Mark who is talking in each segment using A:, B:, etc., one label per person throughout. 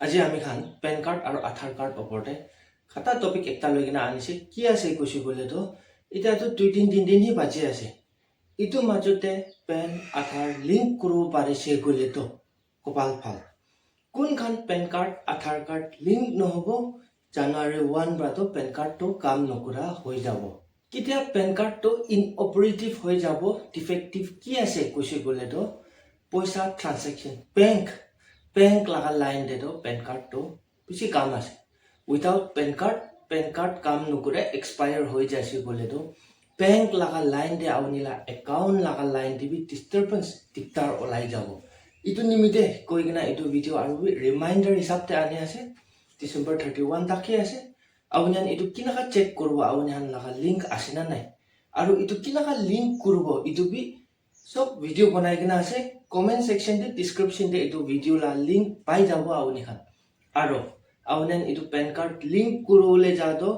A: আজি আমি খান PAN card আৰু আধাৰ কাৰ্ড ওপৰতে খাতা টপিক একটা লৈ কিনে আনিছে কি আছে কৈছো বলে তো এতিয়াতো 2-3 দিন হি বাজি আছে ইটো মাজতে পেন আধাৰ লিংক কৰিব পাৰিছে গলে তো কপাল ভাল কোন খান পেন কাৰ্ড আধাৰ কাৰ্ড লিংক নহব জানুৱাৰী 1 পৰা তো পেন কাৰ্ডটো কাম নকৰা হৈ যাব কেতিয়া পেন কাৰ্ডটো ইনঅপাৰেটিভ হৈ যাব ডিফেক্টিভ কি আছে কৈছো বলে তো পইচা ট্ৰানজেকশন बैंक लगा लाइन दे दो पैन कार्ड तो किसी काम आसे विदाउट पैन कार्ड काम नुकुरे एक्सपायर हो जासी बोले तो बैंक लगा लाइन दे आवनीला अकाउंट लगा लाइन दे भी डिस्टर्बेंस दिक्कत ओलाई जाबो इतु निमिते कोई गना इतु वीडियो आरो रिमाइंडर हिसाब ते आने आसे डिसेंबर 31 तक आसे आवनियान इतु किनाका चेक करबो आवनियान लगा लिंक आसे ना নাই आरो इतु किनाका लिंक करबो इतु भी सब वीडियो बनाई किना आसे कमेंट सेक्शन दे डिस्क्रिप्शन दे इतो वीडियो ला लिंक पाई जाबो आवनी खान आरो आवनेन इतो पैन कार्ड लिंक कुरोले जादो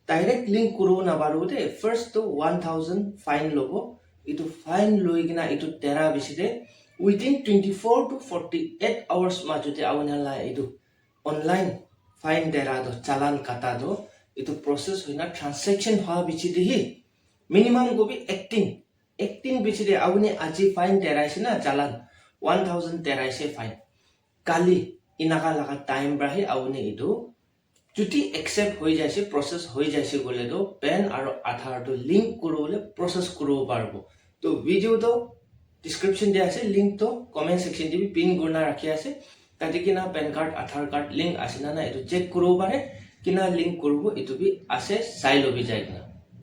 A: डायरेक्ट लिंक कुरो ना बारो दे फर्स्ट तो 1000 फाइन लोगो इतो फाइन लोई किना इतो तेरा बिसिदे विदिन 24 to 48 आवर्स माजुते आवनेला इतो ऑनलाइन फाइन तेरा दो चालान काटा दो इतो प्रोसेस होइना ट्रांजैक्शन हा बिचिदे ही मिनिमम को भी 18 बिचिदे आवने आजी फाइन तेराइसे ना चालान 1000 तेराइसे फाइन काली इनाका लगा टाइम ब्राहे आवने इदो जुटी एक्सेप्ट हो जाइसे प्रोसेस हो जाइसे बोले तो पेन और आधार तो लिंक करोले प्रोसेस करो पारबो तो वीडियो तो डिस्क्रिप्शन दे आसे लिंक तो कमेंट सेक्शन दे भी पिन करना रखी आसे ताकि किना PAN card Aadhaar card link आसे ना इदो चेक करो पारे किना लिंक करबो इदो भी आसे साइ लबि जाय ना